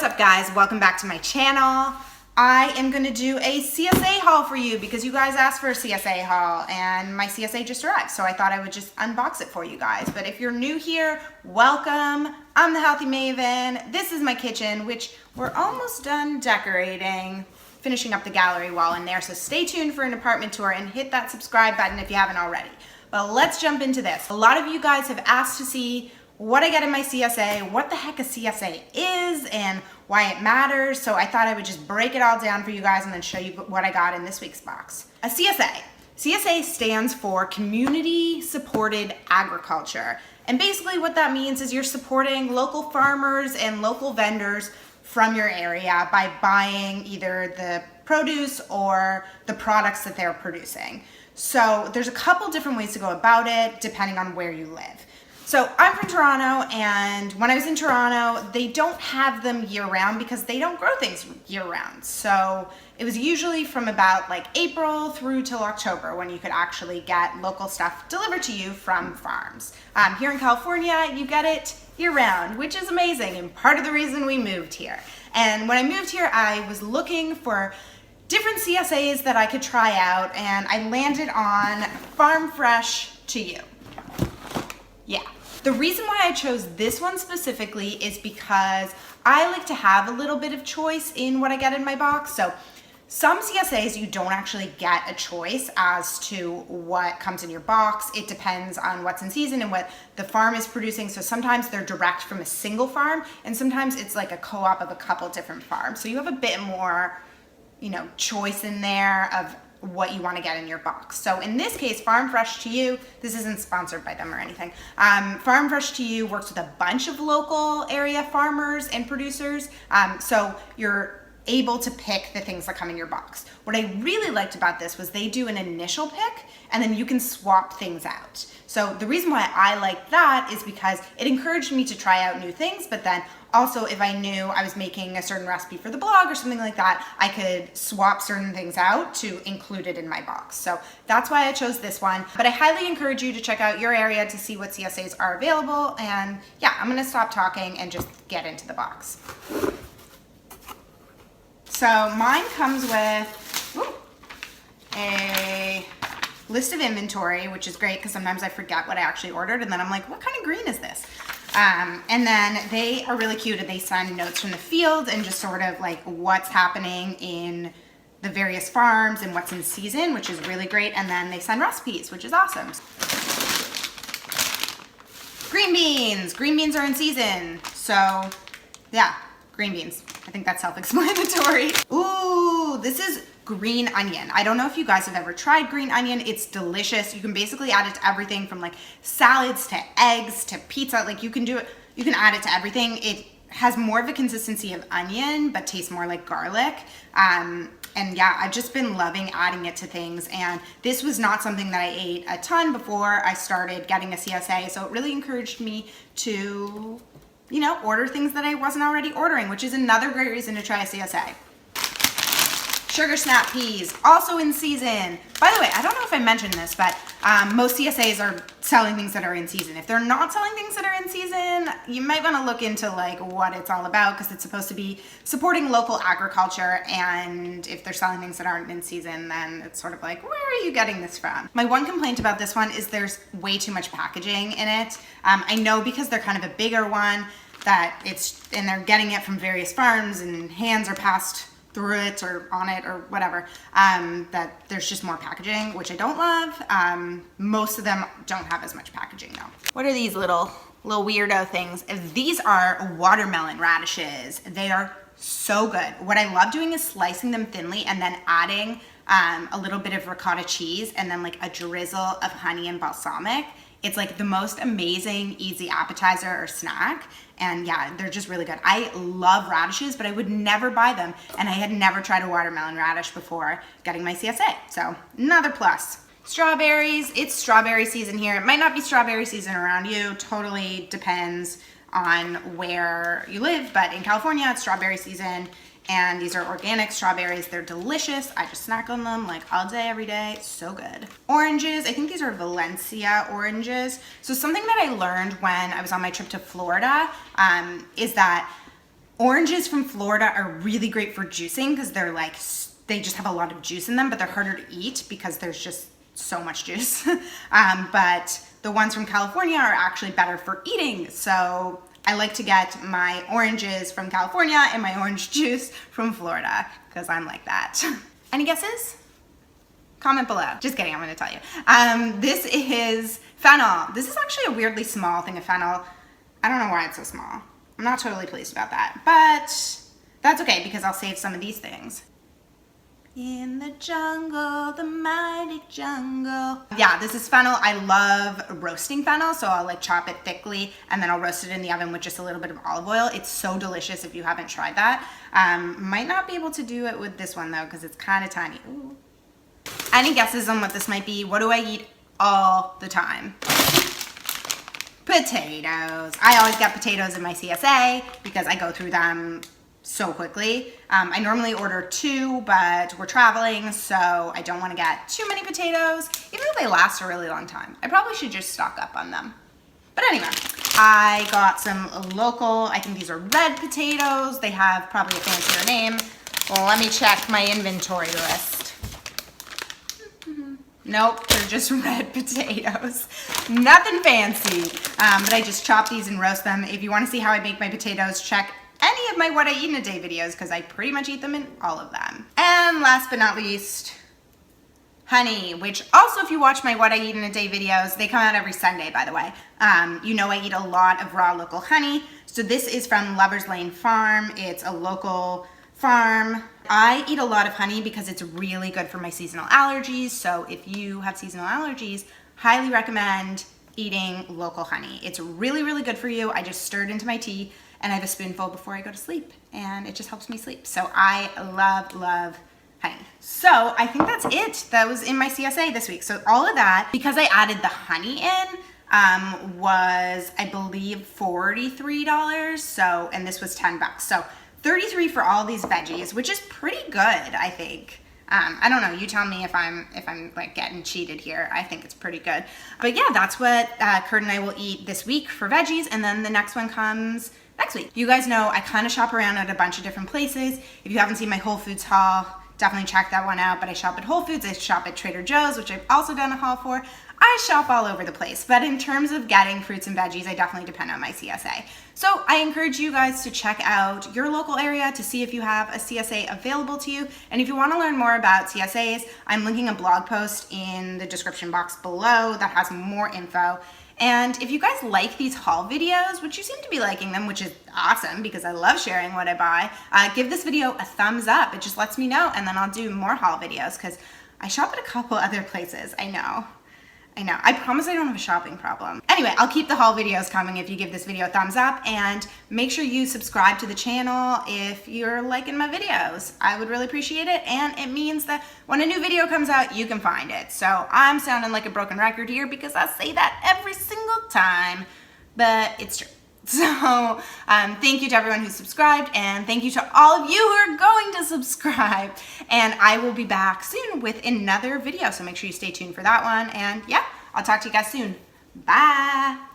What's up guys, welcome back to my channel. I am gonna do a CSA haul for you because you guys asked for a CSA haul and my CSA just arrived, so I thought I would just unbox it for you guys. But if you're new here, welcome. I'm the Healthy Maven. This is my kitchen, which we're almost done decorating, finishing up the gallery wall in there, so stay tuned for an apartment tour and hit that subscribe button if you haven't already. But let's jump into this. A lot of you guys have asked to see what I get in my CSA, what the heck a CSA is, and why it matters. So I thought I would just break it all down for you guys and then show you what I got in this week's box. A CSA. CSA stands for Community Supported Agriculture. And basically what that means is you're supporting local farmers and local vendors from your area by buying either the produce or the products that they're producing. So there's a couple different ways to go about it depending on where you live. So I'm from Toronto, and when I was in Toronto, they don't have them year-round because they don't grow things year-round. So it was usually from about like April through till October when you could actually get local stuff delivered to you from farms. Here in California, you get it year-round, which is amazing, and part of the reason we moved here. And when I moved here, I was looking for different CSAs that I could try out, and I landed on Farm Fresh to You. Yeah. The reason why I chose this one specifically is because I like to have a little bit of choice in what I get in my box. So some CSAs you don't actually get a choice as to what comes in your box. It depends on what's in season and what the farm is producing. So sometimes they're direct from a single farm, and sometimes it's like a co-op of a couple different farms. So you have a bit more, choice in there of what you want to get in your box. So in this case, Farm Fresh to You, this isn't sponsored by them or anything. Farm Fresh to You works with a bunch of local area farmers and producers. So you're able to pick the things that come in your box. What I really liked about this was they do an initial pick and then you can swap things out. So the reason why I liked that is because it encouraged me to try out new things, but then also if I knew I was making a certain recipe for the blog or something like that, I could swap certain things out to include it in my box. So that's why I chose this one. But I highly encourage you to check out your area to see what CSAs are available. And yeah, I'm gonna stop talking and just get into the box. So mine comes with a list of inventory, which is great because sometimes I forget what I actually ordered and then I'm like, what kind of green is this? And then they are really cute and they send notes from the field and just sort of like what's happening in the various farms and what's in season, which is really great. And then they send recipes, which is awesome. Green beans. Green beans are in season. So yeah, green beans. I think that's self-explanatory. Ooh, this is green onion. I don't know if you guys have ever tried green onion. It's delicious. You can basically add it to everything from like salads to eggs to pizza. Like you can do it, you can add it to everything. It has more of a consistency of onion, but tastes more like garlic. And yeah, I've just been loving adding it to things. And this was not something that I ate a ton before I started getting a CSA. So it really encouraged me to order things that I wasn't already ordering, which is another great reason to try a CSA. Sugar snap peas, also in season. By the way, I don't know if I mentioned this, but most CSAs are selling things that are in season. If they're not selling things that are in season, you might want to look into like what it's all about because it's supposed to be supporting local agriculture. And if they're selling things that aren't in season, then it's sort of like, where are you getting this from? My one complaint about this one is there's way too much packaging in it. I know because they're kind of a bigger one that and they're getting it from various farms and hands are passed through it or on it or whatever, that there's just more packaging, which I don't love. Most of them don't have as much packaging though. What are these little weirdo things? These are watermelon radishes. They are so good. What I love doing is slicing them thinly and then adding a little bit of ricotta cheese and then like a drizzle of honey and balsamic. It's like the most amazing, easy appetizer or snack. And yeah, they're just really good. I love radishes, but I would never buy them. And I had never tried a watermelon radish before getting my CSA. So another plus. Strawberries, it's strawberry season here. It might not be strawberry season around you. Totally depends on where you live. But in California, it's strawberry season. And these are organic strawberries. They're delicious. I just snack on them like all day, every day. So good. Oranges. I think these are Valencia oranges. So something that I learned when I was on my trip to Florida is that Oranges from Florida are really great for juicing because they're like, they just have a lot of juice in them, but they're harder to eat because there's just so much juice. But the ones from California are actually better for eating. So I like to get my oranges from California and my orange juice from Florida because I'm like that. Any guesses? Comment below. Just kidding, I'm gonna tell you. This is fennel. This is actually a weirdly small thing of fennel. I don't know why it's so small. I'm not totally pleased about that, but that's okay because I'll save some of these things. In the jungle, the mighty jungle. Yeah, this is fennel. I love roasting fennel, so I'll like chop it thickly and then I'll roast it in the oven with just a little bit of olive oil. It's so delicious if you haven't tried that. Might not be able to do it with this one though because it's kind of tiny. Ooh. Any guesses on what this might be? What do I eat all the time? Potatoes. I always get potatoes in my CSA because I go through them so quickly. I normally order 2, but we're traveling, so I don't want to get too many potatoes, even though they last a really long time. I probably should just stock up on them. But anyway, I got some local, I think these are red potatoes. They have probably a fancier name. Well, let me check my inventory list. Nope, they're just red potatoes. Nothing fancy, but I just chop these and roast them. If you want to see how I make my potatoes, check any of my What I Eat in a Day videos because I pretty much eat them in all of them. And last but not least, honey, which also if you watch my What I Eat in a Day videos, they come out every Sunday, by the way. You know I eat a lot of raw local honey. So this is from Lover's Lane Farm. It's a local farm. I eat a lot of honey because it's really good for my seasonal allergies. So if you have seasonal allergies, highly recommend eating local honey. It's really, really good for you. I just stir it into my tea and I have a spoonful before I go to sleep and it just helps me sleep. So I love, love honey. So I think that's it. That was in my CSA this week. So all of that, because I added the honey in, was I believe $43. So, and this was $10. So $33 for all these veggies, which is pretty good, I think. I don't know, you tell me if I'm like getting cheated here. I think it's pretty good. But yeah, that's what Kurt and I will eat this week for veggies, and then the next one comes next week. You guys know I kind of shop around at a bunch of different places. If you haven't seen my Whole Foods haul, definitely check that one out. But I shop at Whole Foods, I shop at Trader Joe's, which I've also done a haul for. I shop all over the place, but in terms of getting fruits and veggies, I definitely depend on my CSA. So I encourage you guys to check out your local area to see if you have a CSA available to you. And if you want to learn more about CSAs, I'm linking a blog post in the description box below that has more info. And if you guys like these haul videos, which you seem to be liking them, which is awesome because I love sharing what I buy, give this video a thumbs up. It just lets me know, and then I'll do more haul videos because I shop at a couple other places. I know. I promise I don't have a shopping problem. Anyway, I'll keep the haul videos coming if you give this video a thumbs up, and make sure you subscribe to the channel if you're liking my videos. I would really appreciate it, and it means that when a new video comes out, you can find it. So I'm sounding like a broken record here because I say that every single time, but it's true. So thank you to everyone who subscribed, and thank you to all of you who are going to subscribe, and I will be back soon with another video, so make sure you stay tuned for that one. And yeah, I'll talk to you guys soon. Bye.